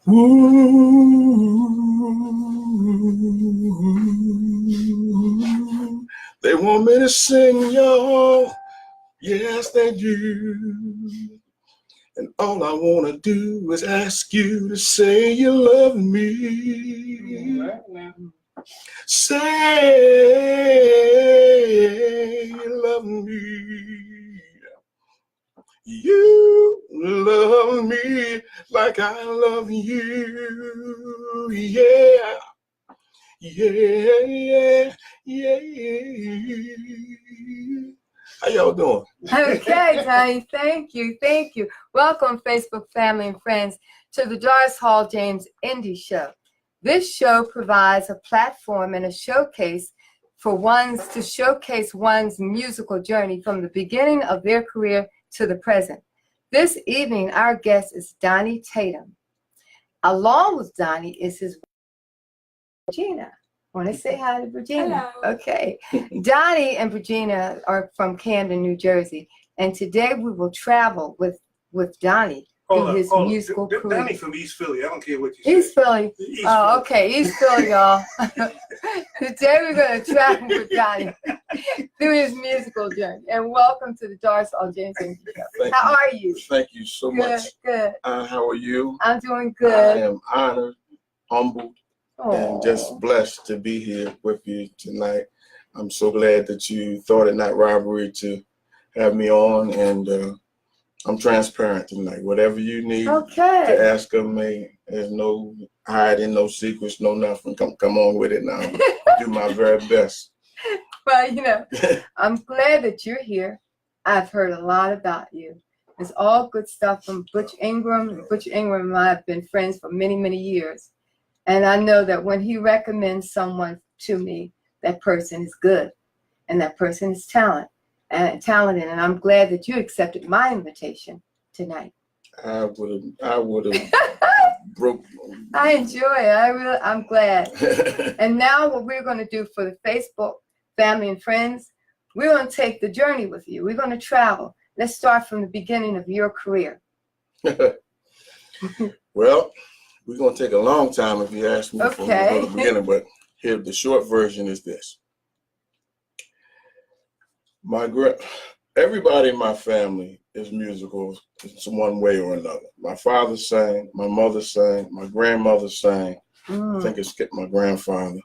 Ooh, they want me to sing, y'all. Yes, they do. And all I want to do is ask you to say you love me. Say you love me. You love me like I love you. Yeah. Yeah, yeah, yeah. How y'all doing? Okay, Donnie, thank you, thank you. Welcome, Facebook family and friends, to the Doris Hall James Indie Show. This show provides a platform and a showcase for to showcase one's musical journey from the beginning of their career to the present. This evening, our guest is Donnie Tatem. Along with Donnie is his wife, Regina. Want to say hi to Regina? Hello. Okay. Donnie and Regina are from Camden, New Jersey, and today we will travel with Donnie through his musical career. Donnie from East Philly. I don't care what you say. East Philly. Oh, okay. East Philly, y'all. Today we're going to travel with Donnie through his musical journey. And welcome to the Doris Hall James Indie Show. How are you? Thank you so much. Good. How are you? I'm doing good. I am honored, humbled, Aww. and just blessed to be here with you tonight. I'm so glad that you thought it not robbery to have me on, and I'm transparent tonight. Whatever you need to ask of me, there's no hiding, no secrets, no nothing. Come on with it now. Do my very best. Well, you know, I'm glad that you're here. I've heard a lot about you. It's all good stuff from Butch Ingram. Butch Ingram and I have been friends for many, many years. And I know that when he recommends someone to me, that person is good and that person is talented. And I'm glad that you accepted my invitation tonight. I would have broke. I enjoy it. I'm glad. And now what we're going to do for the Facebook family and friends, we're going to take the journey with you. We're going to travel. Let's start from the beginning of your career. Well, we're going to take a long time if you ask me from the beginning, but here the short version is this. Everybody in my family is musical in one way or another. My father sang, my mother sang, my grandmother sang. I think it skipped my grandfather.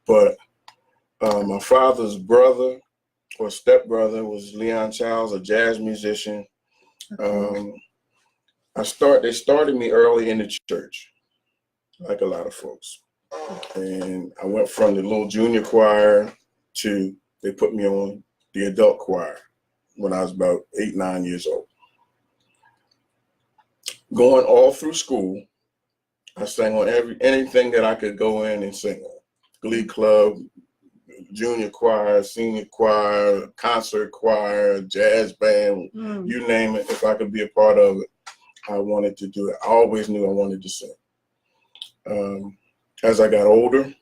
But my father's brother or stepbrother was Leon Childs, a jazz musician. They started me early in the church, like a lot of folks. And I went from the little junior choir to, they put me on the adult choir when I was about 8, 9 years old. Going all through school, I sang on anything that I could go in and sing on. Glee club, junior choir, senior choir, concert choir, jazz band, you name it. If I could be a part of it, I wanted to do it. I always knew I wanted to sing. As I got older,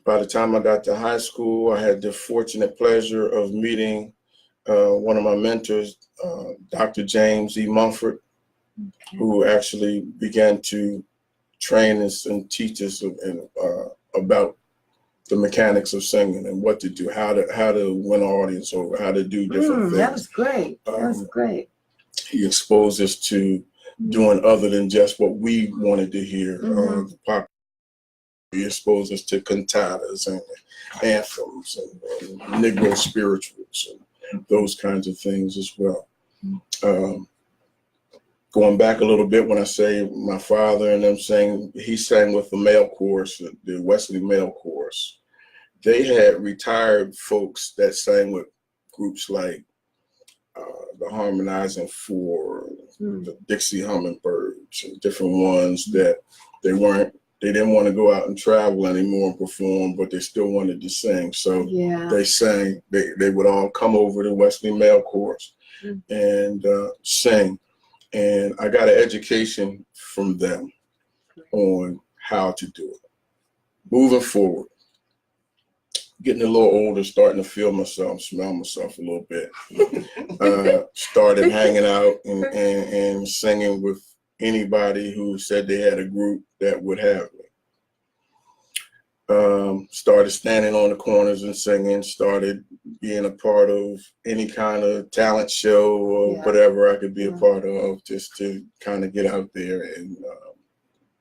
by the time I got to high school, I had the fortunate pleasure of meeting one of my mentors, Dr. James E. Mumford, who actually began to train us and teach us about the mechanics of singing and what to do, how to win an audience over, how to do different things. That was great. That was great. He exposed us to doing other than just what we wanted to hear. He exposed us to cantatas and anthems and Negro spirituals and those kinds of things as well. Going back a little bit, when I say my father and them sang, he sang with the male chorus, the Wesley male chorus. They had retired folks that sang with groups like the Harmonizing Four, the Dixie Hummingbirds, and different ones that they didn't want to go out and travel anymore and perform, but they still wanted to sing. So they sang, they would all come over to Wesley Male Chorus and sing. And I got an education from them on how to do it. Moving forward, getting a little older, starting to feel myself, smell myself a little bit. Started hanging out and singing with anybody who said they had a group that would have me. Started standing on the corners and singing, started being a part of any kind of talent show or whatever I could be a part of, just to kind of get out there and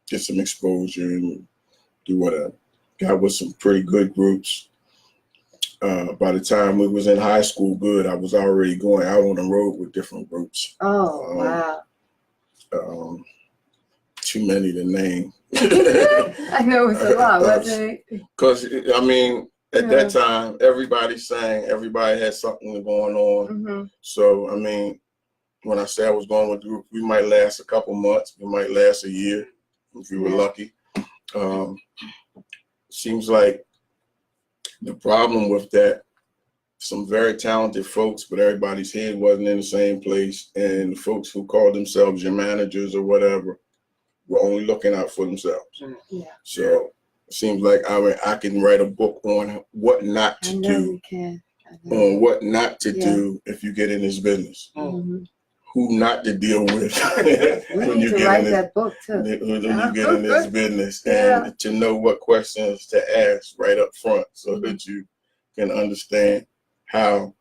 get some exposure and do whatever. Got with some pretty good groups. By the time we was in high school, I was already going out on the road with different groups. Oh, wow. Too many to name. I know it's a lot, wasn't it? Because, I mean, at that time, everybody sang, everybody had something going on. So, I mean, when I say I was going with the group, we might last a couple months, we might last a year if we were lucky. Seems like the problem with that, some very talented folks, but everybody's head wasn't in the same place, and the folks who called themselves your managers or whatever were only looking out for themselves. So it seems like I can write a book on what not to do, on what not to do if you get in this business. Who not to deal with when you get in that book too. When you get in this business, and to know what questions to ask right up front, so that you can understand how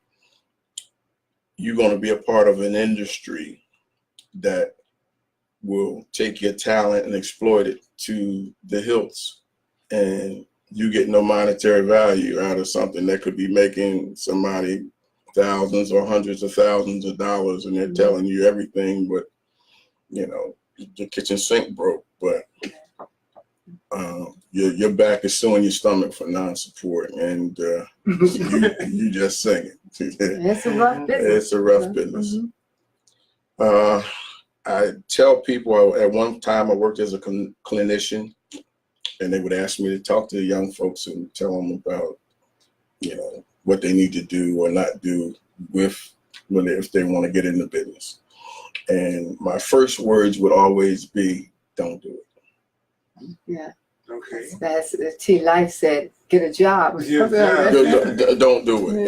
you're going to be a part of an industry that will take your talent and exploit it to the hilts, and you get no monetary value out of something that could be making somebody thousands or hundreds of thousands of dollars, and they're telling you everything but, you know, your kitchen sink broke, but your back is suing your stomach for non-support, and you just singing. It's a rough business. It's a rough business. I tell people, at one time I worked as a clinician, and they would ask me to talk to the young folks and tell them about, you know, what they need to do or not do if they want to get in the business. And my first words would always be, don't do it. Yeah. Okay. That's T. Life said, get a job. Don't do it.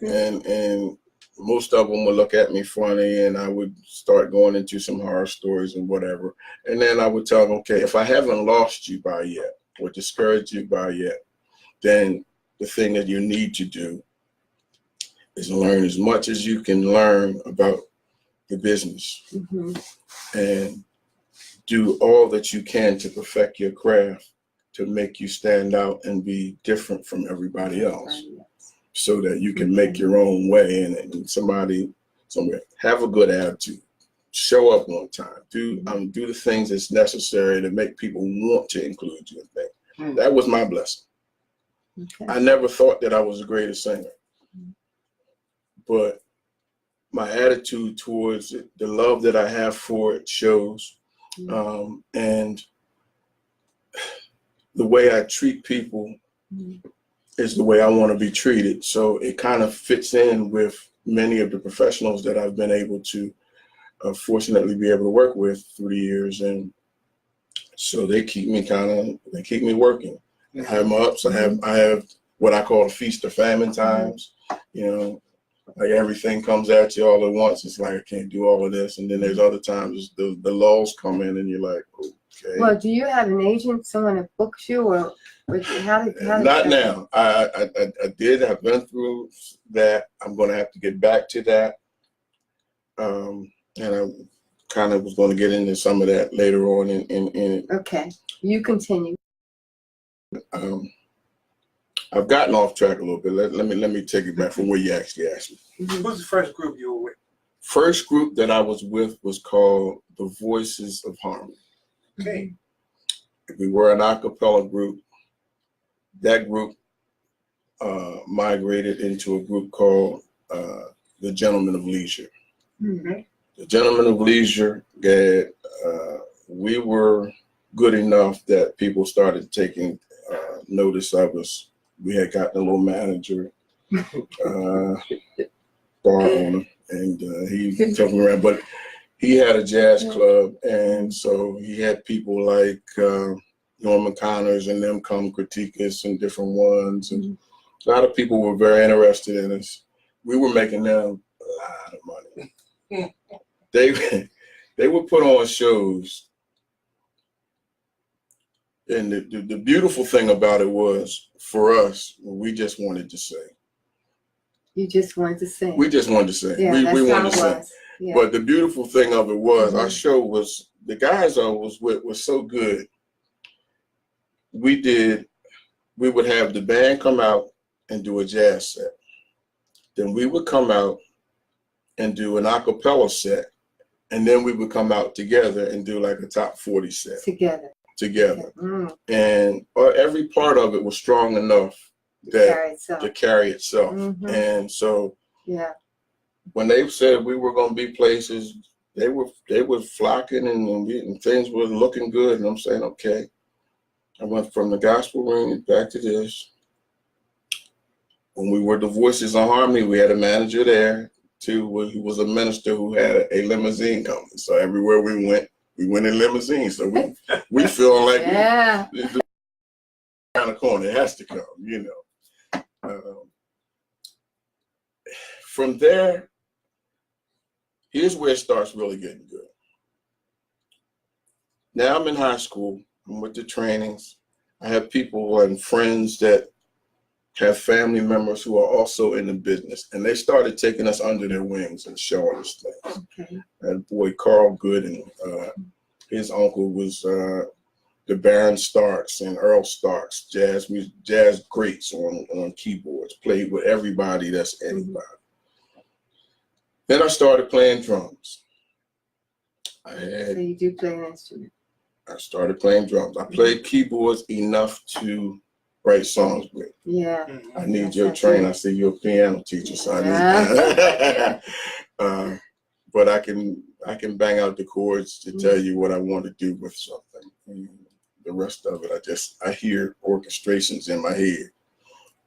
And most of them would look at me funny, and I would start going into some horror stories and whatever. And then I would tell them, okay, if I haven't lost you by yet or discouraged you by yet, then the thing that you need to do is learn as much as you can learn about the business, and do all that you can to perfect your craft, to make you stand out and be different from everybody else, so that you can make your own way. And somewhere, have a good attitude, show up on time, do the things that's necessary to make people want to include you in things. That was my blessing. I never thought that I was the greatest singer, but my attitude towards it, the love that I have for it shows, and the way I treat people is the way I want to be treated. So it kind of fits in with many of the professionals that I've been able to fortunately be able to work with through the years, and so they keep me working. I have my ups. I have what I call feast or famine times. You know, like everything comes at you all at once. It's like, I can't do all of this. And then there's other times the lulls come in, and you're like, okay. Well, do you have an agent, someone that books you, or how not now? I did. I've been through that. I'm going to have to get back to that. And I kind of was going to get into some of that later on in Okay, you continue. I've gotten off track a little bit. Let me take it back from where you actually asked me. Who's the first group you were with? First group that I was with was called the Voices of Harmony. Okay. We were an a cappella group. That group migrated into a group called the Gentlemen of Leisure. The Gentlemen of Leisure, we were good enough that people started taking notice of us. We had gotten a little manager, bar owner, and he took me around. But he had a jazz club, and so he had people like Norman Connors and them come critique us and different ones. And a lot of people were very interested in us. We were making them a lot of money. They they would put on shows. And the beautiful thing about it was, for us, we just wanted to sing. You just wanted to sing. We just wanted to sing. Yeah, we that's wanted how to it sing. was. Yeah. But the beautiful thing of it was, Mhm. our show was, the guys I was with was so good. We would have the band come out and do a jazz set. Then we would come out and do an a cappella set. And then we would come out together and do like a top 40 set. Together. Mm. And every part of it was strong enough to carry itself. Mm-hmm. And so yeah, when they said we were going to be places, they were flocking and things were looking good. And I'm saying, okay. I went from the gospel ring back to this. When we were the Voices of Harmony, we had a manager there too, who was a minister who had a limousine company. So everywhere we went in limousines. So we feeling like we kind of corner. It has to come, you know. From there, here's where it starts really getting good. Now I'm in high school. I'm with the trainings. I have people and friends that have family members who are also in the business, and they started taking us under their wings and showing us things. Okay. And boy, Carl Gooden, his uncle was the Baron Starks and Earl Starks, jazz greats on keyboards, played with everybody that's anybody. Mm-hmm. Then I started playing drums. So you do play an instrument? I started playing drums. I played keyboards enough to write songs with. Yeah. I need your training. I see you're a piano teacher, so I need but I can bang out the chords to tell you what I want to do with something. And the rest of it, I hear orchestrations in my head.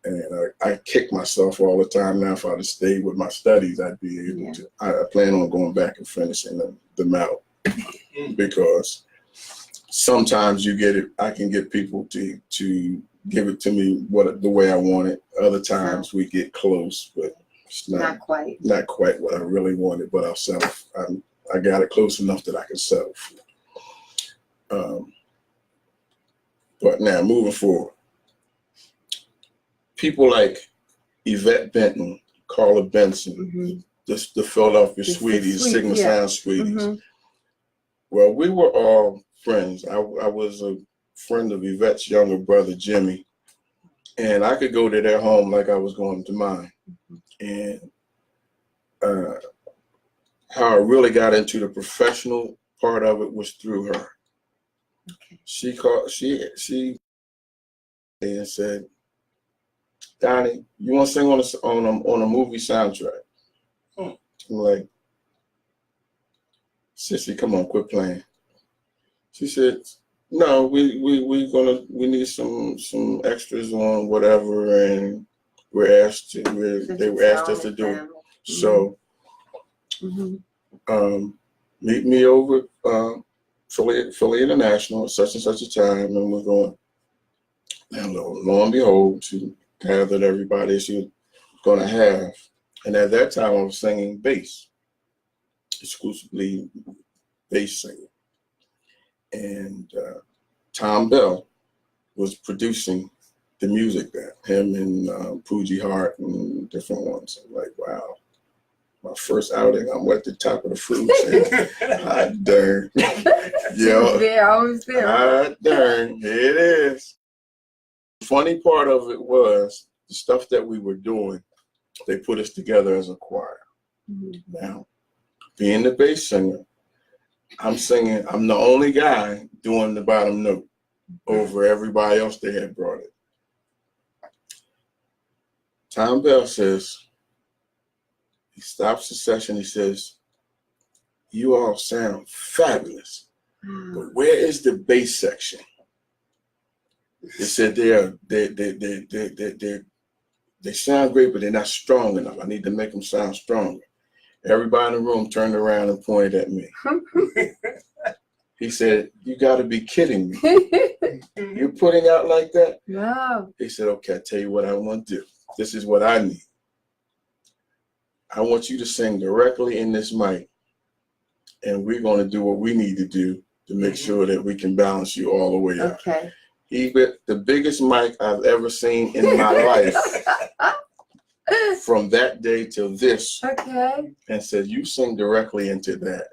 And I kick myself all the time now. If I'd have stayed with my studies, I'd be able to. I plan on going back and finishing them out because sometimes I can get people to give it to me the way I want it. Other times we get close, but it's not quite what I really wanted, but I'll settle. I got it close enough that I can settle for. But now moving forward, people like Yvette Benton, Carla Benson, the Philadelphia Sweeties, Signal Sound Sweeties. Mm-hmm. Well, we were all friends. I was a friend of Yvette's younger brother, Jimmy, and I could go to their home like I was going to mine. And how I really got into the professional part of it was through her. Okay. She and said, Donnie, you want to sing on a movie soundtrack? I'm like, Sissy, come on, quit playing. She said, no, we need some extras on whatever, and they were asked us to do it. So meet me over Philly International at such and such a time, and we're going. And lo and behold, she gathered everybody she was going to have, and at that time I was singing bass, exclusively bass singing. And Tom Bell was producing the music there, him and Poogie Hart and different ones. I'm like, wow, my first outing, I'm at the top of the food chain. Hot darn. I was there. Hot darn, here it is. The funny part of it was the stuff that we were doing, they put us together as a choir. Mm-hmm. Now, being the bass singer, I'm singing, I'm the only guy doing the bottom note over everybody else they had brought it. Tom Bell says, he stops the session, he says, you all sound fabulous, but where is the bass section? They said they sound great, but they're not strong enough. I need to make them sound stronger. Everybody in the room turned around and pointed at me. He said, you got to be kidding me. You're putting out like that? No. He said, okay, I tell you what I want to do. This is what I need. I want you to sing directly in this mic and we're going to do what we need to do to make sure that we can balance you all the way up. Okay. He got the biggest mic I've ever seen in my life from that day till this. Okay. And said, you sing directly into that.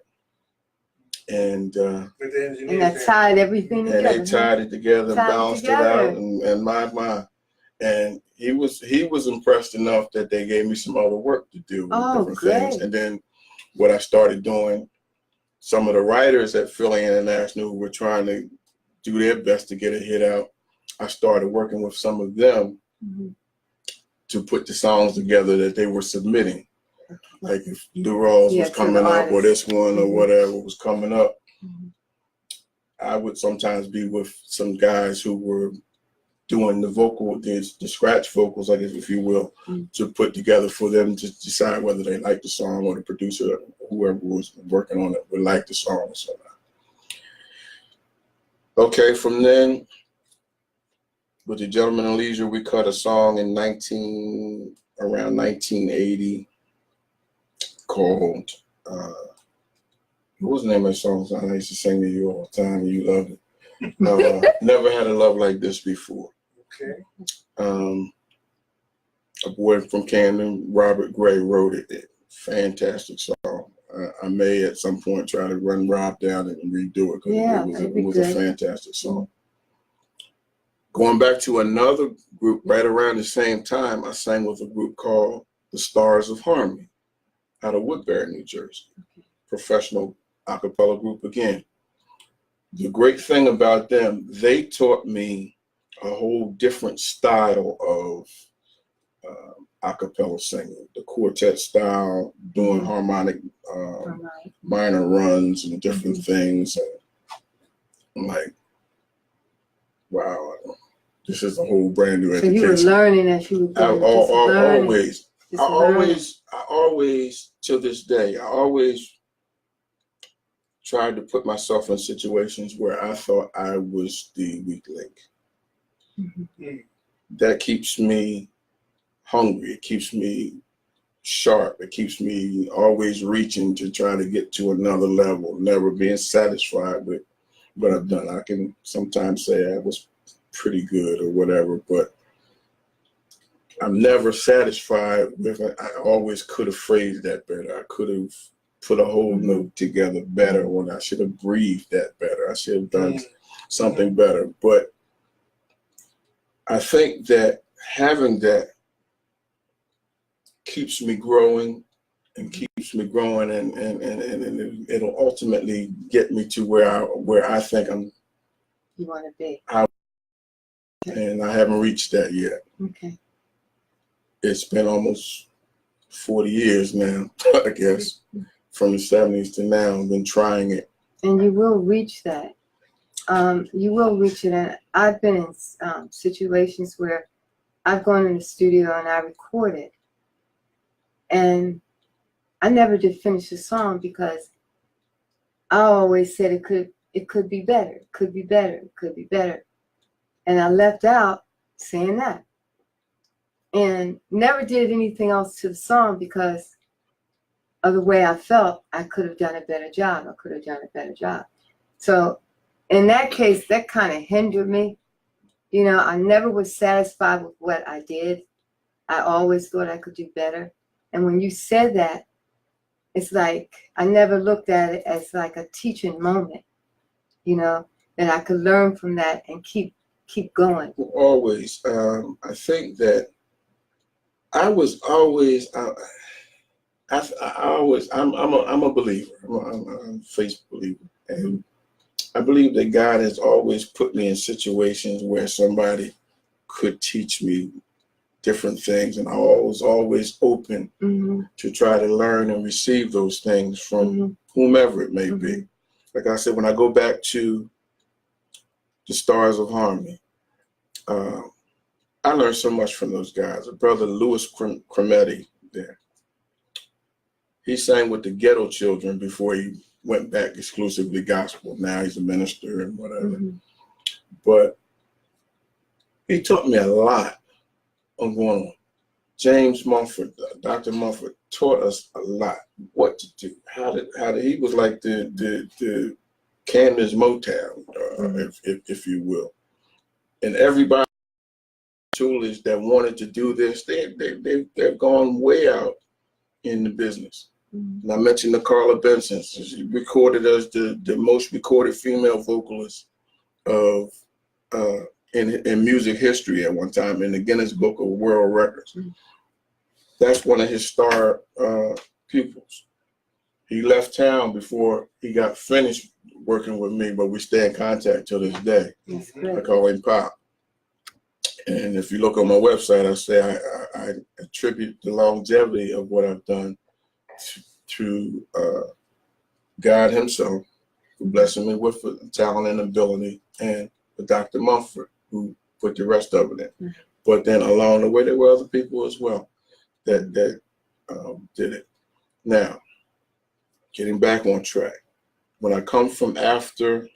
And With the engineers And that tied everything and together. they tied it together and Tied it balanced it together. out, and my. And he was impressed enough that they gave me some other work to do with different things. Great. And then what I started doing, some of the writers at Philly International who were trying to do their best to get a hit out, I started working with some of them to put the songs together that they were submitting. Like if Doris was coming up, or this one or whatever was coming up, I would sometimes be with some guys who were doing the vocal, the scratch vocals, I guess, if you will, to put together for them to decide whether they like the song or the producer, whoever was working on it, would like the song or something. Okay, from then, with the Gentleman in Leisure, we cut a song in around 1980 called, what was the name of the song? I used to sing to you all the time, and you loved it. Never Had a Love Like This Before. Okay. A boy from Camden, Robert Gray, wrote it. Fantastic song. I may at some point try to run Rob down and redo it, because it was a fantastic song. Going back to another group right around the same time, I sang with a group called the Stars of Harmony out of Woodbury, New Jersey. Professional a cappella group again. The great thing about them, they taught me a whole different style of a cappella singing, the quartet style, doing harmonic minor runs and different things. And I'm like, wow, this is a whole brand new education. So you were learning as you were going. I always, to this day, I always tried to put myself in situations where I thought I was the weak link. That keeps me hungry. It keeps me sharp. It keeps me always reaching to try to get to another level, never being satisfied with what I've done. I can sometimes say I was pretty good or whatever, but I'm never satisfied with it. I always could have phrased that better. I could have put a whole note together better, when I should have breathed that better. I should have done something better. But I think that having that keeps me growing and keeps me growing, and it'll ultimately get me to where I think you want to be. And I haven't reached that yet. Okay. It's been almost 40 years now, I guess, from the 70s to now. I've been trying it. And you will reach that. You will reach it. And I've been in situations where I've gone in the studio and I recorded, and I never did finish the song because I always said it could be better, it could be better, it could be better. And I left out saying that. And never did anything else to the song because of the way I felt. I could have done a better job. I could have done a better job. So in that case, that kind of hindered me. You know, I never was satisfied with what I did. I always thought I could do better. And when you said that, it's like I never looked at it as like a teaching moment, you know, that I could learn from that and keep going. Always. I think that I was always, I'm a believer. I'm a faith believer. And I believe that God has always put me in situations where somebody could teach me different things. And I was always open to try to learn and receive those things from whomever it may be. Like I said, when I go back to the Stars of Harmony, I learned so much from those guys. A brother, Louis Crometti, there. He sang with the Ghetto Children before he went back exclusively gospel. Now he's a minister and whatever. But he taught me a lot on going on. James Mumford, Dr. Mumford, taught us a lot, what to do, how to he was like the Camden's Motown, if you will. And everybody toolies that wanted to do this, they've gone way out in the business. And I mentioned the Carla Benson. She recorded as the most recorded female vocalist of in music history at one time in the Guinness Book of World Records. That's one of his star pupils. He left town before he got finished working with me, but we stay in contact till this day. I call him Pop. And if you look on my website, I say I attribute the longevity of what I've done to God himself, for blessing me with talent and ability, and Dr. Mumford, who put the rest of it in. But then along the way, there were other people as well that did it. Now, getting back on track, when I come from after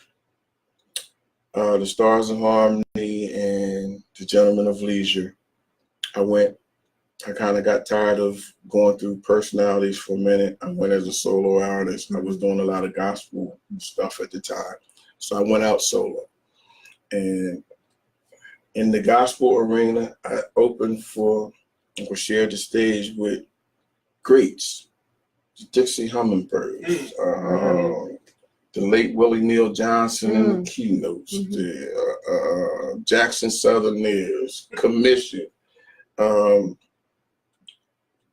the Stars of Harmony and the Gentlemen of Leisure, I kind of got tired of going through personalities for a minute. I went as a solo artist. I was doing a lot of gospel stuff at the time. So I went out solo. And in the gospel arena, I opened for, or shared the stage with greats, the Dixie Hummingbirds, the late Willie Neal Johnson and the Keynotes, the Jackson Southerners, Commission,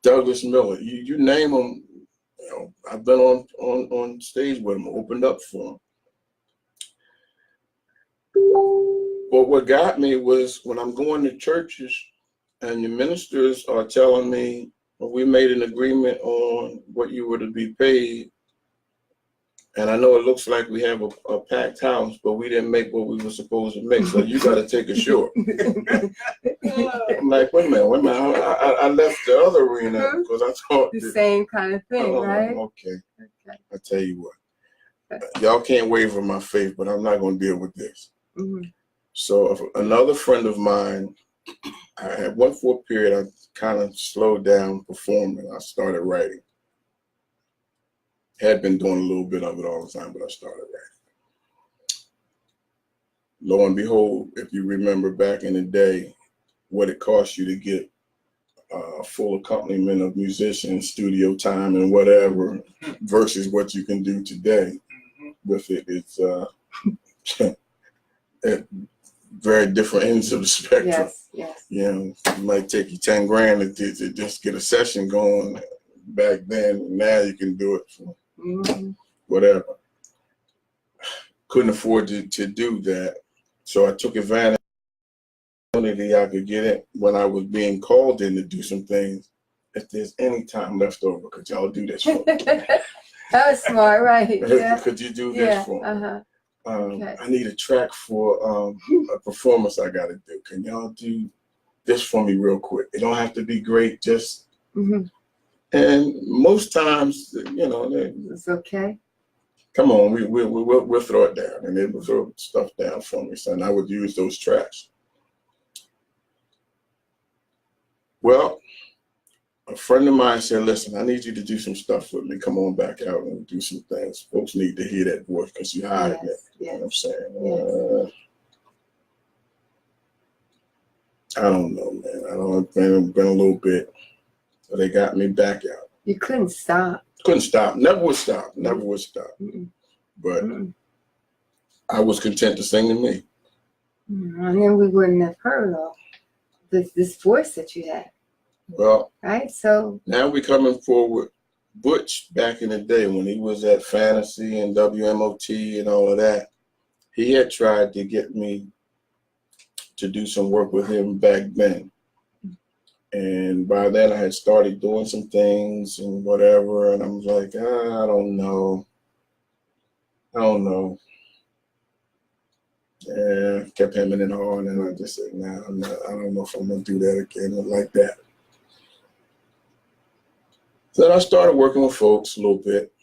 Douglas Miller, you name them. You know, I've been on stage with them, opened up for them. But what got me was when I'm going to churches and the ministers are telling me, well, we made an agreement on what you were to be paid. And I know it looks like we have a packed house, but we didn't make what we were supposed to make. So you got to take a short. I'm like, wait a minute. I left the other arena because I thought the same kind of thing, right? Okay. I tell you what, y'all can't waver my faith, but I'm not going to deal with this. So another friend of mine, I had one for a period, I kind of slowed down performing. I started writing. Had been doing a little bit of it all the time, but I started writing. Lo and behold, if you remember back in the day, what it cost you to get a full accompaniment of musicians, studio time, and whatever, versus what you can do today with it, it's at very different ends of the spectrum. Yes. You know, it might take you 10 grand to just get a session going back then. Now you can do it for whatever. Couldn't afford to do that. So I took advantage of the opportunity I could get it when I was being called in to do some things. If there's any time left over, could y'all do this for me? That was smart, right? Yeah. Could you do this for me? Okay. I need a track for a performance I got to do. Can y'all do this for me real quick? It don't have to be great, just and most times, you know, It's okay. Come on, we'll throw it down, and they would throw stuff down for me. So I would use those tracks. Well, a friend of mine said, "Listen, I need you to do some stuff with me. Come on back out and do some things. Folks need to hear that voice because you hired me." You know what I'm saying? I don't know, man. I don't know. Been a little bit. So they got me back out. You couldn't stop. Couldn't stop. Never would stop. Never would stop. But I was content to sing to me. And then we wouldn't have heard of this voice that you had. Well, right. So now we're coming forward. Butch, back in the day when he was at Fantasy and WMOT and all of that, he had tried to get me to do some work with him back then. And by then I had started doing some things and whatever, and I was like, I don't know. Yeah, kept hemming and hawing, and I just said, nah, I don't know if I'm gonna do that again like that. So then I started working with folks a little bit.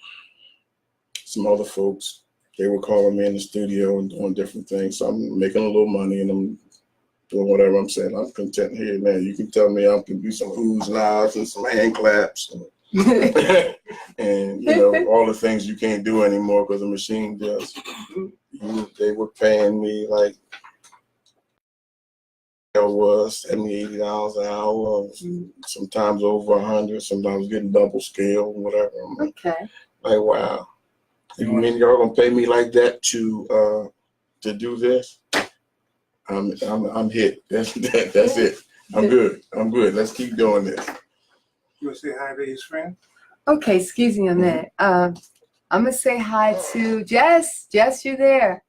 Some other folks, they were calling me in the studio and doing different things. So I'm making a little money and I'm doing whatever I'm saying. I'm content here, man. You can tell me I can do some oohs and ahs and some hand claps and And you know, all the things you can't do anymore because the machine does. They were paying me like it was $70, $80 an hour, sometimes over 100, sometimes getting double scale, whatever. I'm Okay. like, wow. You mean y'all gonna pay me like that to do this? I'm hit. That's it. I'm good. Let's keep doing this. You want to say hi to his friend? Okay, excuse me a minute. I'm gonna say hi to Jess. Jess, you there?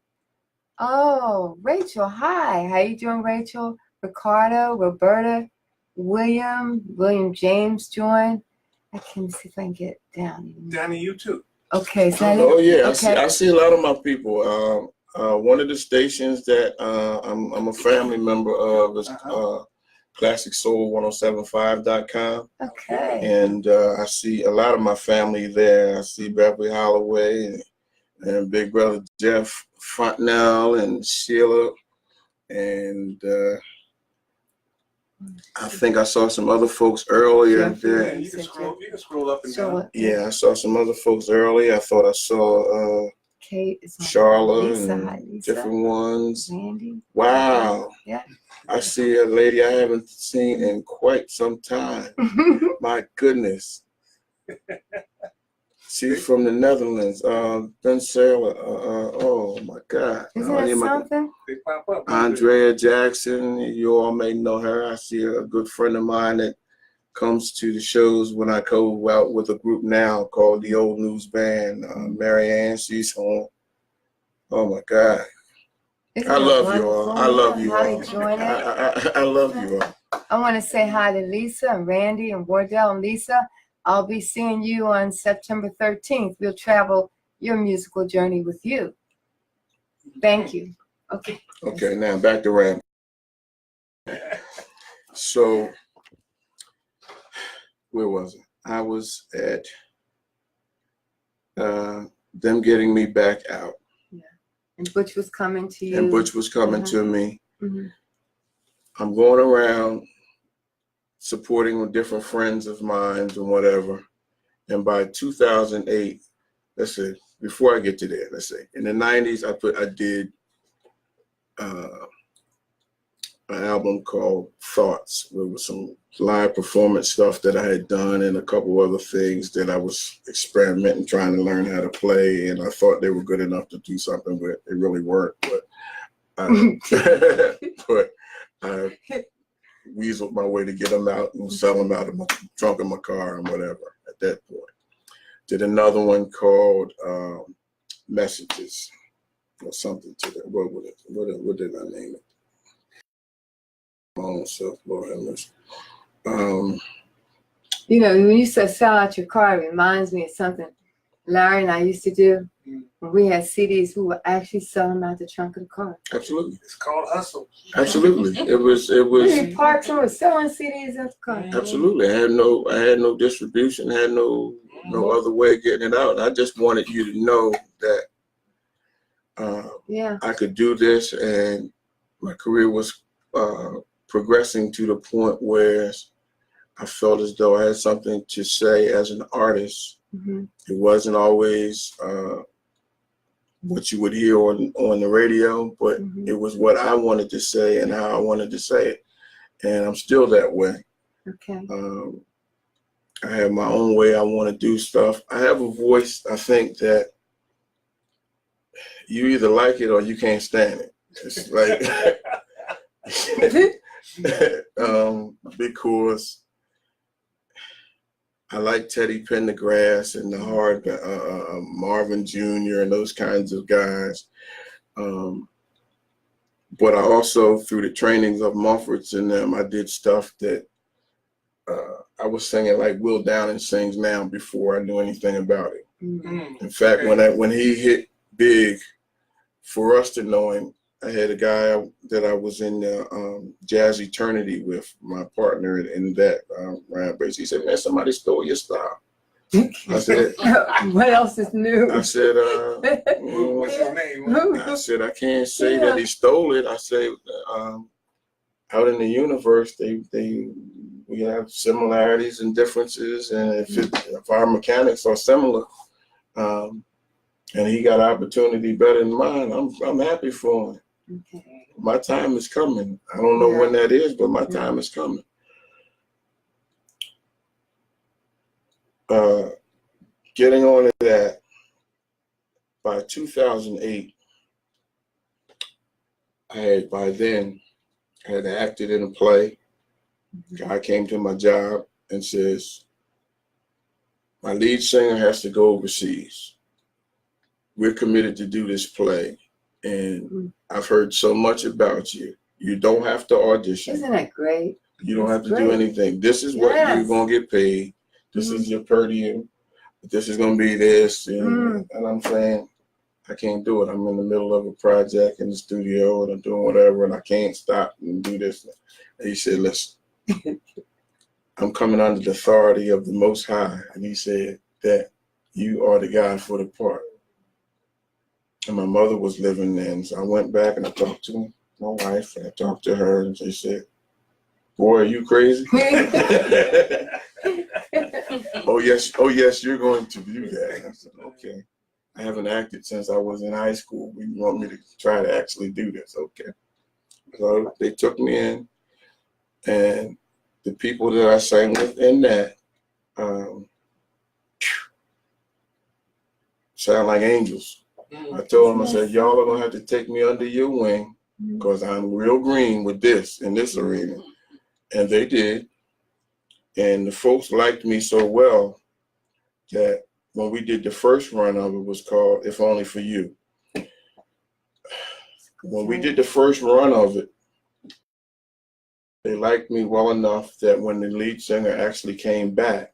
Oh, Rachel. Hi. How you doing, Rachel? Ricardo, Roberta, William James joined. I can see if I can get down. Donnie, you too. Okay, is that Oh it? yeah, Okay. I see a lot of my people. One of the stations that I'm a family member of is Classic Soul 1075.com. Okay. And I see a lot of my family there. I see Beverly Holloway and Big Brother Jeff Fontenelle and Sheila. And I think I saw some other folks earlier there. You can scroll up and down. Yeah, I saw some other folks earlier. I thought I saw Kate, Charlotte Lisa, and different ones. Randy. Wow. Yeah. I see a lady I haven't seen in quite some time. My goodness. She's from the Netherlands. Ben Sailor. Oh my God. Isn't that something? They pop up. Andrea Jackson. You all may know her. I see a good friend of mine that comes to the shows when I go out with a group now called the Old News Band. Marianne, she's home. Oh my God. I love you all. I love you all. I love you all. I want to say hi to Lisa and Randy and Wardell and Lisa. I'll be seeing you on September 13th. We'll travel your musical journey with you. Thank you. Okay. Okay, now back to Ram. So, where was it? I was at them getting me back out. Yeah. And Butch was coming to you. And Butch was coming to me. Mm-hmm. I'm going around supporting with different friends of mine and whatever. And by 2008, let's say, before I get to there, let's say, in the 90s, I did an album called Thoughts, where was some live performance stuff that I had done and a couple other things that I was experimenting, trying to learn how to play. And I thought they were good enough to do something with. They really weren't, but I weaseled my way to get them out and sell them out of my trunk of my car and whatever at that point. Did another one called Messages or something to that. What did I name it? My own self, Lord have mercy. You know, when you said sell out your car, it reminds me of something Larry and I used to do. When we had CDs, we would actually sell them out the trunk of the car. Absolutely. It's called hustle. Absolutely. It was We parked and was selling CDs at the car. absolutely. I had no distribution, had no other way of getting it out. I just wanted you to know that I could do this, and my career was progressing to the point where I felt as though I had something to say as an artist. Mm-hmm. It wasn't always what you would hear on the radio, but it was what I wanted to say and how I wanted to say it. And I'm still that way. Okay. I have my own way I want to do stuff. I have a voice, I think, that you either like it or you can't stand it. It's like, because I like Teddy Pendergrass and the hard Marvin Jr. and those kinds of guys. But I also, through the trainings of Mumfords and them, I did stuff that I was singing like Will Downing sings now before I knew anything about it. Mm-hmm. In fact, when he hit big, for us to know him, I had a guy that I was in Jazz Eternity with, my partner in that, Ryan Bates. He said, man, somebody stole your style. I said, what else is new? I said, What's his name? I said, I can't say that he stole it. I said, out in the universe, they we have similarities and differences, and if our mechanics are similar, and he got opportunity better than mine, I'm happy for him. Okay. My time is coming. I don't know when that is, but my time is coming. Getting on to that, by 2008, I had acted in a play. Guy came to my job and says, my lead singer has to go overseas. We're committed to do this play, and I've heard so much about you. You don't have to audition. Isn't that great? You don't have to do anything. This is what you're going to get paid. This is your per diem. This is going to be this. And I'm saying, I can't do it. I'm in the middle of a project in the studio, and I'm doing whatever, and I can't stop and do this. And he said, listen, I'm coming under the authority of the Most High. And he said that you are the guy for the part. And my mother was living then. So I went back and I talked to my wife, and I talked to her, and she said, boy, are you crazy? Oh yes, you're going to do that. I said, okay. I haven't acted since I was in high school. You want me to try to actually do this? Okay. So they took me in, and the people that I sang with in that sound like angels. I told them, I said, y'all are going to have to take me under your wing, because I'm real green with this in this arena. And they did. And the folks liked me so well that when we did the first run of it, was called If Only for You. When we did the first run of it, they liked me well enough that when the lead singer actually came back,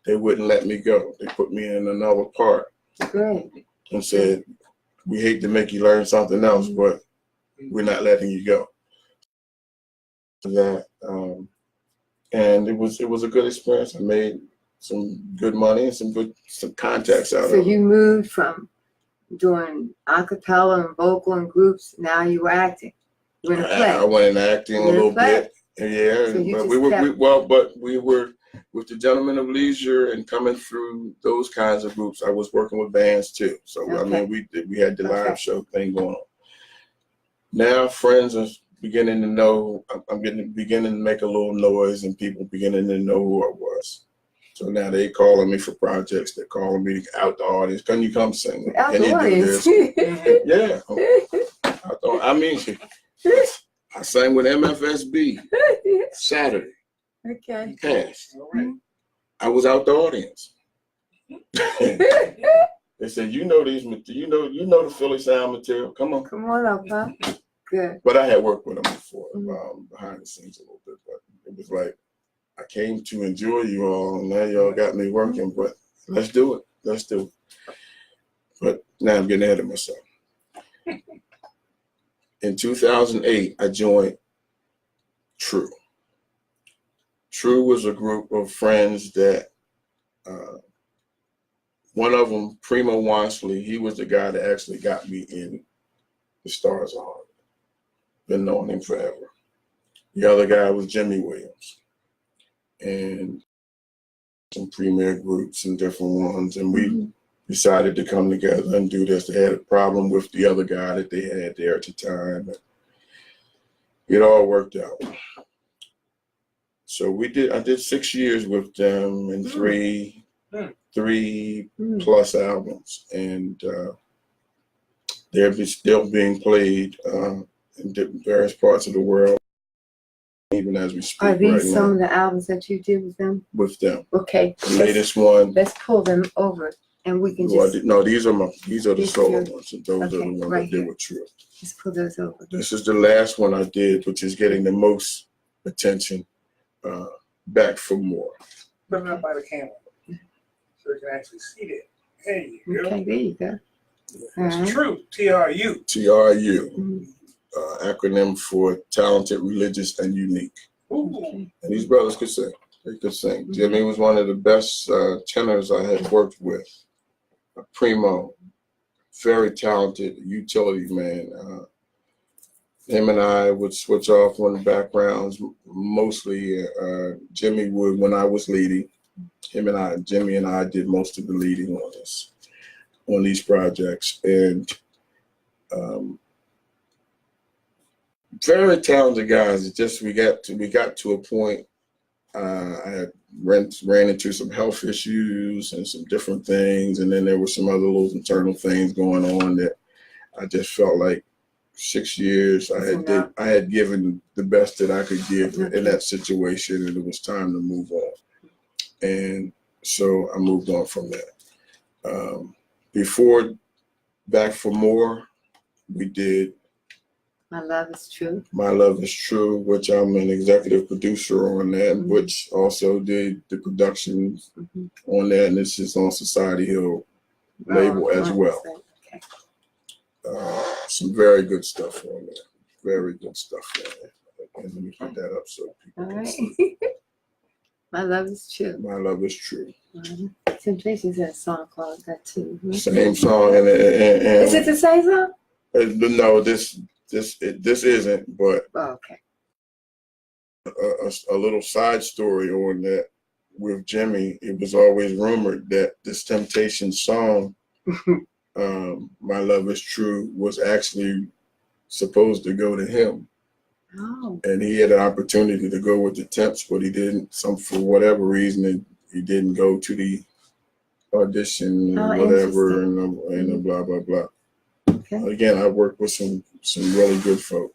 they wouldn't let me go. They put me in another part. Great. And said, we hate to make you learn something else, but we're not letting you go. That and it was a good experience. I made some good money and some contacts out of it. So you moved from doing a cappella and vocal and groups, now you were acting. You were in a play. I went in acting a little bit. Yeah, So but we were with the Gentlemen of Leisure and coming through those kinds of groups. I was working with bands too. So I mean, we had the live show thing going on. Now friends are beginning to know. I'm beginning to make a little noise, and people beginning to know who I was. So now they calling me for projects. They're calling me out the audience. Can you come sing? Can you do this? Yeah. I mean, I sang with MFSB Saturday. Okay. Past. I was out the audience. They said, you know these, you know the Philly sound material. Come on. Come on up, huh? Good. But I had worked with them before, behind the scenes a little bit. But it was like, I came to enjoy you all, and now y'all got me working. But let's do it. Let's do it. But now I'm getting ahead of myself. In 2008, I joined True. True was a group of friends that, one of them, Primo Wansley, he was the guy that actually got me in the Stars of Harlem. Been knowing him forever. The other guy was Jimmy Williams. And some premier groups and different ones. And we decided to come together and do this. They had a problem with the other guy that they had there at the time. But it all worked out. So I did 6 years with them and three plus albums. And they're still being played in various parts of the world, even as we speak. Are these right some now. of the albums that you did with them? With them. Okay. The latest one. Let's pull them over, and we can just. No, these are the solo ones. And those are the ones right I did with True. Just pull those over. This is the last one I did, which is getting the most attention. Back for more. Put it up by the camera so you can actually see it. There you go. Okay, there you go. It's True. TRU. TRU. Acronym for Talented, Religious, and Unique. Ooh. And these brothers could sing. They could sing. Jimmy was one of the best tenors I had worked with. Primo, very talented utility man. him and I would switch off on the backgrounds. Mostly, Jimmy would when I was leading. Jimmy and I did most of the leading on these projects, and very talented guys. It just we got to a point. I had ran into some health issues and some different things, and then there were some other little internal things going on that I just felt like 6 years I had given the best that I could give in that situation, and it was time to move on. And so I moved on from that. Before Back for More, we did My Love Is True. My Love Is True, which I'm an executive producer on that, which also did the production on that, and this is on Society Hill label as well. Okay. Some very good stuff on there. Very good stuff on there. And let me put that up so people All can right. see. My Love Is True. My Love Is True. Temptations had a song called that too. Same song, and Is it the same song? no, this isn't, but Oh, okay. a little side story on that with Jimmy. It was always rumored that this Temptation song, My Love Is True, was actually supposed to go to him. Oh. And he had an opportunity to go with the Temps, but he didn't. For whatever reason, he didn't go to the audition, whatever, and blah blah blah. Okay. Again, I worked with some really good folk.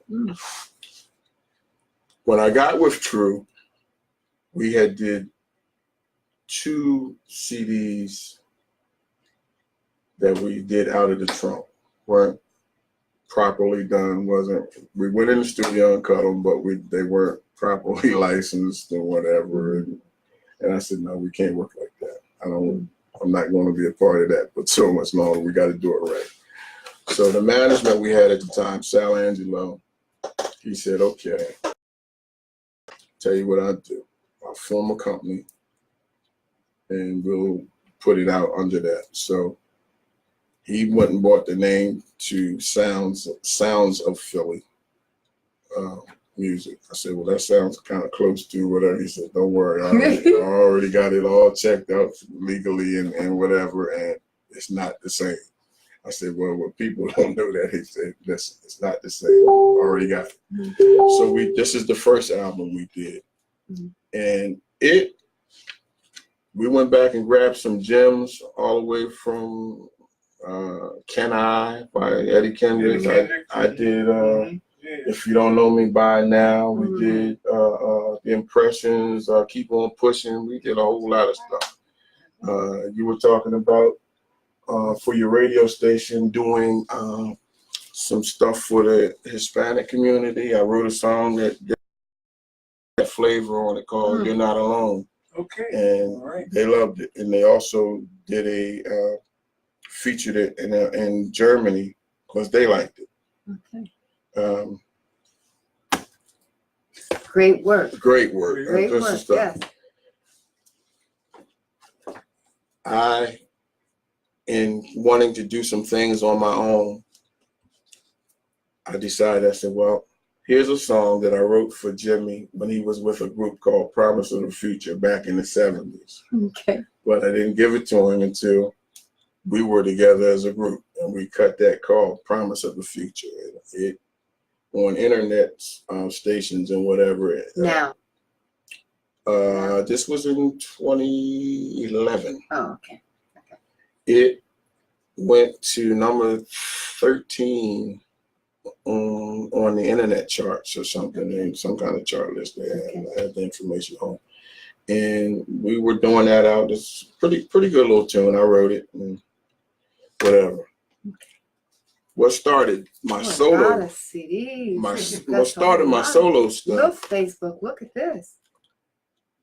When I got with True, we had did 2 CDs that we did out of the trunk. Weren't properly done. We went in the studio and cut them, but they weren't properly licensed or whatever. And I said, no, we can't work like that. I'm not going to be a part of that, but so much longer. We got to do it right. So the management we had at the time, Sal Angelo, he said, okay, tell you what I'll do. I'll form a company and we'll put it out under that. So he went and bought the name to Sounds of Philly Music. I said, well, that sounds kind of close to whatever. He said, don't worry, I already got it all checked out legally and whatever, and it's not the same. I said, well, what people don't know that. He said, listen, it's not the same. Already got it. So this is the first album we did. And we went back and grabbed some gems all the way from Can I by Eddie Kendricks. I did If You Don't Know Me By Now. We did The Impressions, Keep On Pushing. We did a whole lot of stuff. You were talking about for your radio station doing some stuff for the Hispanic community. I wrote a song that flavor on it called You're Not Alone. Okay. And they loved it. And they also did featured it in Germany because they liked it. Okay. Great work. Great work. Great work, yes. In wanting to do some things on my own, I decided, I said, well, here's a song that I wrote for Jimmy when he was with a group called Promise of the Future back in the 70s. Okay. But I didn't give it to him until we were together as a group, and we cut that called Promise of the Future. It on internet stations and whatever. Now. This was in 2011. Oh, okay. It went to number 13 on the internet charts or something, in some kind of chart list. They had, I had the information home, and we were doing that out. It's pretty good little tune. I wrote it and whatever. What started my solo? CDs. What started my solo stuff? Look, Facebook. Look at this.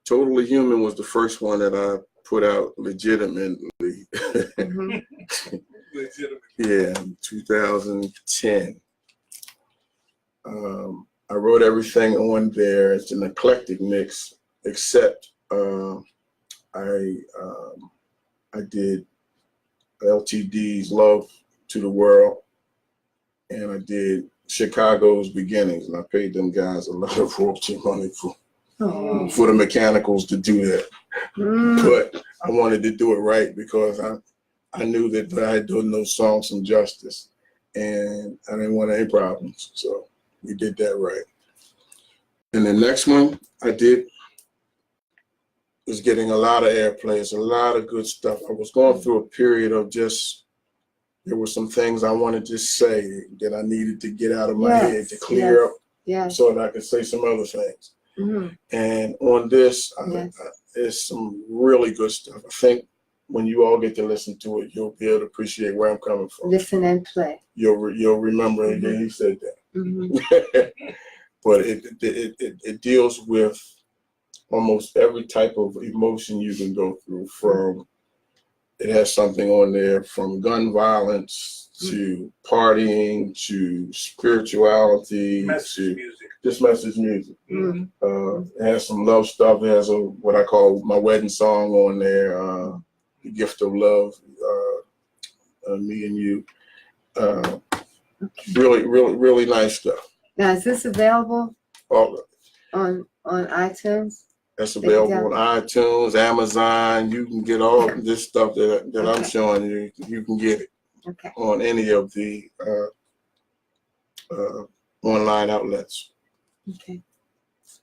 Totally Human was the first one that I put out legitimately. Yeah, 2010. I wrote everything on there. It's an eclectic mix, except I did LTD's Love to the World, and I did Chicago's Beginnings, and I paid them guys a lot of royalty money for the mechanicals to do that. But I wanted to do it right because I knew that I had done those songs some justice, and I didn't want any problems. So we did that right. And the next one I did was getting a lot of airplays, a lot of good stuff. I was going through a period of just, there were some things I wanted to say that I needed to get out of my head to clear up so that I could say some other things. And on this, there's some really good stuff. I think when you all get to listen to it, you'll be able to appreciate where I'm coming from. Listen and play. You'll remember that he said that. But it deals with almost every type of emotion you can go through. From, it has something on there from gun violence to partying to spirituality to just message music. It has some love stuff. It has what I call my wedding song on there, The Gift of Love, Me and You. Really nice stuff. Now, is this available All of it. on iTunes? That's available on iTunes, Amazon. You can get all of this stuff that I'm showing you. You can get it on any of the online outlets.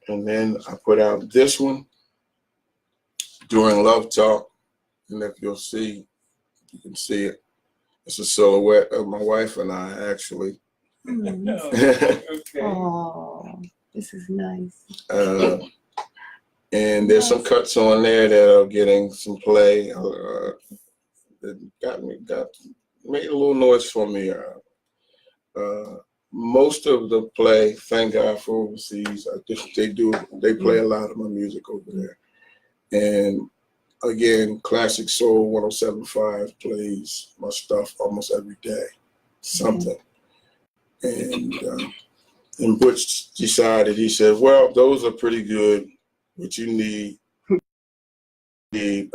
And then I put out this one during Love Talk. And if you'll see, you can see it. It's a silhouette of my wife and I, actually. Oh, this is nice. And there's some cuts on there that are getting some play. That made a little noise for me. Most of the play, thank God for overseas. They play a lot of my music over there. And again, Classic Soul 107.5 plays my stuff almost every day, something. And Butch decided, he said, well, those are pretty good, but you need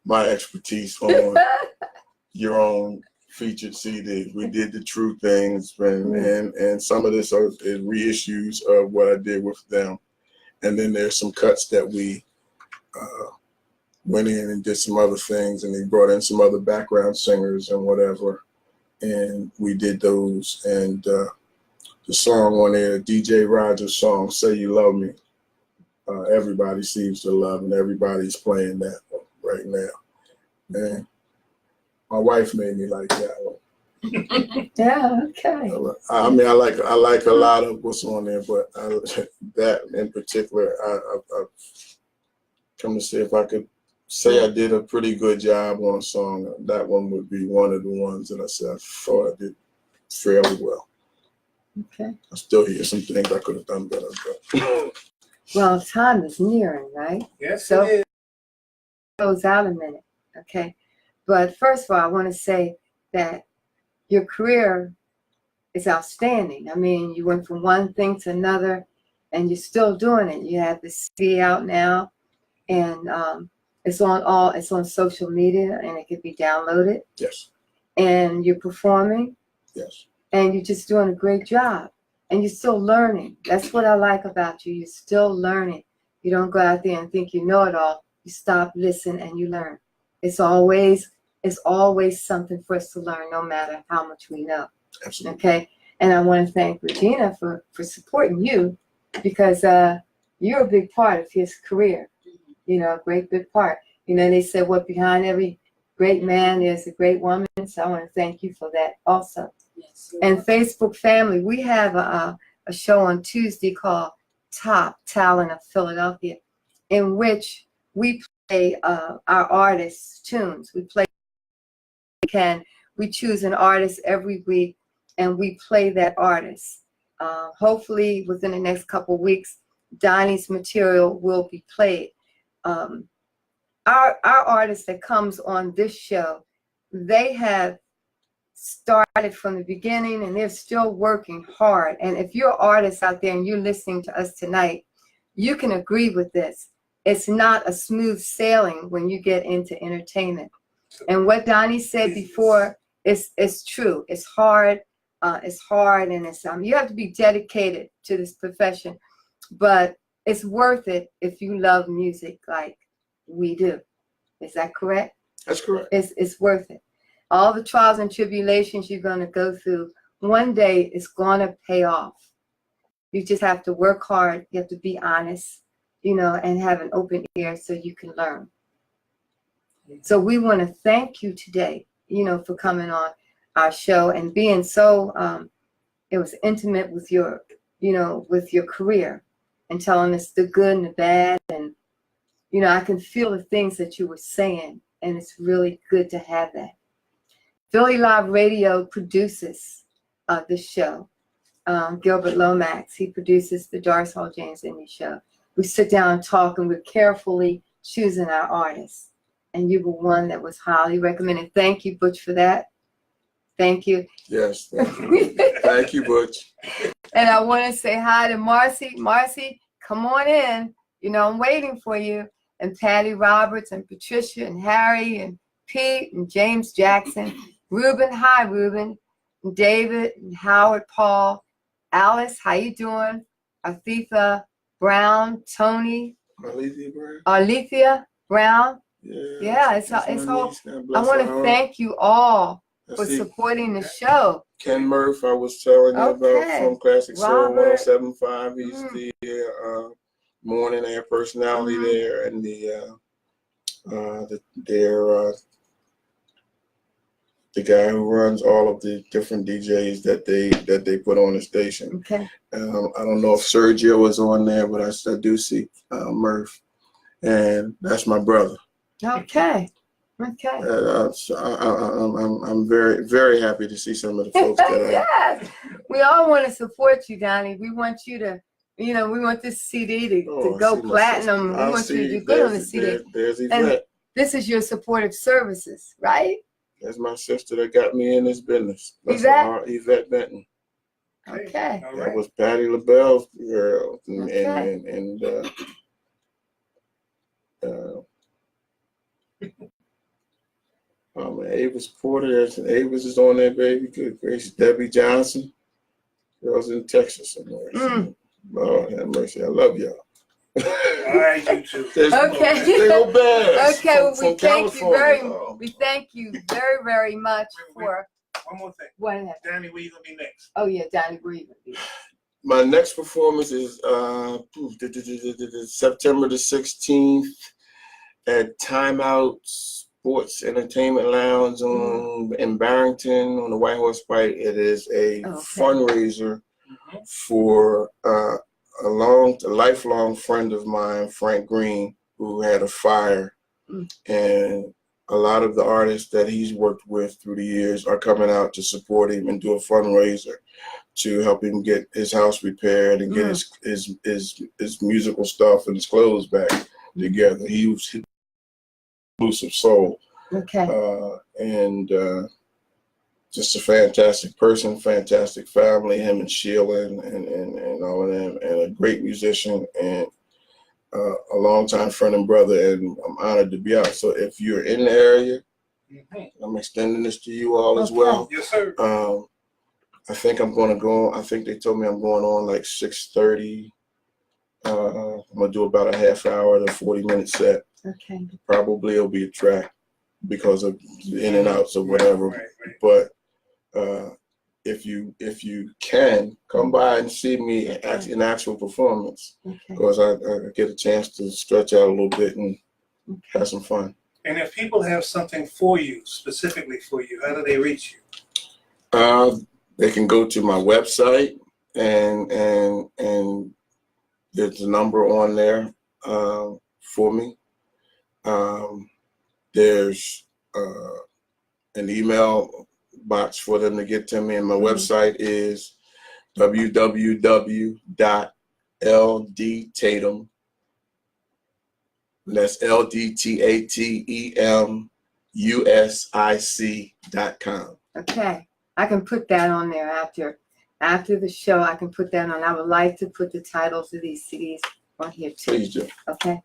my expertise on your own featured CD. We did the True Things, and some of this are reissues of what I did with them. And then there's some cuts that we went in and did some other things, and they brought in some other background singers and whatever. And we did those. And the song on there, DJ Rogers' song, Say You Love Me, everybody seems to love, and everybody's playing that one right now. And my wife made me like that one. Yeah, okay. I mean, I like a lot of what's on there, but that in particular, I've come to see if I could say I did a pretty good job on a song. That one would be one of the ones that I said I thought I did fairly well. Okay. I still hear some things I could have done better. But. Well, time is nearing, right? Yes, so it is. Goes out a minute, okay? But first of all, I want to say that your career is outstanding. I mean, you went from one thing to another, and you're still doing it. You have the CD out now, and it's on social media, and it can be downloaded. Yes. And you're performing. Yes. And you're just doing a great job. And you're still learning. That's what I like about you. You're still learning. You don't go out there and think you know it all. You stop, listen, and you learn. It's always something for us to learn, no matter how much we know. Absolutely. Okay? And I want to thank Regina for supporting you, because you're a big part of his career. You know, a great big part. You know, they said what behind every great man is a great woman. So I want to thank you for that also. Yes. And Facebook family, we have a show on Tuesday called Top Talent of Philadelphia, in which we play our artists' tunes. We choose an artist every week, and we play that artist. Hopefully within the next couple of weeks, Donnie's material will be played. Our artist that comes on this show, they have started from the beginning, and they're still working hard. And if you're an artist out there and you're listening to us tonight, you can agree with this. It's not a smooth sailing when you get into entertainment. And what Donnie said before is true. It's hard. It's hard, and it's you have to be dedicated to this profession, but it's worth it if you love music like we do. Is that correct? That's correct. It's worth it. All the trials and tribulations you're going to go through, one day it's going to pay off. You just have to work hard. You have to be honest, and have an open ear so you can learn. So we want to thank you today, for coming on our show and being so, it was intimate with your, with your career and telling us the good and the bad. And, I can feel the things that you were saying, and it's really good to have that. Philly Live Radio produces this show. Gilbert Lomax, he produces the Doris Hall James Indie Show. We sit down and talk, and we're carefully choosing our artists. And you were one that was highly recommended. Thank you, Butch, for that. Thank you. Yes, thank you. Thank you, Butch. And I want to say hi to Marcy. Marcy, come on in. I'm waiting for you. And Patty Roberts and Patricia and Harry and Pete and James Jackson. Ruben, hi, Ruben. And David and Howard Paul. Alice, how you doing? Athitha Brown, Tony. Alethea Brown. Yeah, it's all. I want to thank you all for supporting the show. Ken Murph, I was telling you about from Classic Soul 107.5. He's the morning air personality there, and the guy who runs all of the different DJs that they put on the station. Okay. I don't know if Sergio is on there, but I do see Murph, and that's my brother. Okay. Okay. I'm very, very happy to see some of the folks that yes. We all want to support you, Donnie. We want you to, we want this CD to go platinum. We want you to do good on the CD. There's Yvette. And this is your supportive services, right? That's my sister that got me in this business. That's Yvette Benton. Okay. That was Patti LaBelle's girl, and Avis Porter, Avis is on there, baby. Good gracious. Debbie Johnson. Girls in Texas somewhere. Lord have mercy. I love y'all. All right, you too. Okay. They go bad. Okay, well, we thank you very, very much for. One more thing. What happened? Donnie, where you gonna be next? Oh yeah, Donnie, where you gonna be? My next performance is September the 16th at Timeout Sports Entertainment Lounge in Barrington on the White Horse Pike. It is a fundraiser for a lifelong friend of mine, Frank Green, who had a fire, and a lot of the artists that he's worked with through the years are coming out to support him and do a fundraiser to help him get his house repaired and get his musical stuff and his clothes back together. He was exclusive soul. Okay. And just a fantastic person, fantastic family, him and Sheila and all of them, and a great musician and a longtime friend and brother, and I'm honored to be out. So if you're in the area, I'm extending this to you all as well. Yes, sir. I think I'm going to go. I think they told me I'm going on like 6:30. I'm going to do about a half hour to 40-minute set. Okay. Probably it'll be a track because of the in and outs or whatever. Right. But if you can come by and see me in actual performance, because I get a chance to stretch out a little bit and have some fun. And if people have something for you, specifically for you, how do they reach you? They can go to my website and there's a number on there for me. There's an email box for them to get to me, and my website is www.ldtatem. That's LDTATEMUSIC.com. Okay, I can put that on there after the show. I can put that on. I would like to put the titles of these CDs on here too. Please do. Okay.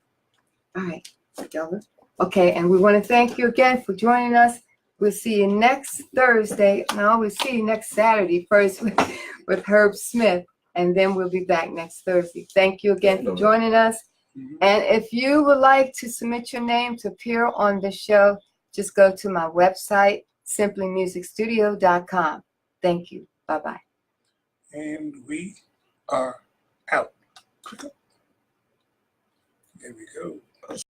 All right, Delbert. Okay, and we want to thank you again for joining us. We'll see you next Thursday. No, we'll see you next Saturday first with Herb Smith, and then we'll be back next Thursday. Thank you again for joining us. And if you would like to submit your name to appear on the show, just go to my website, simplymusicstudio.com. Thank you. Bye-bye. And we are out. There we go.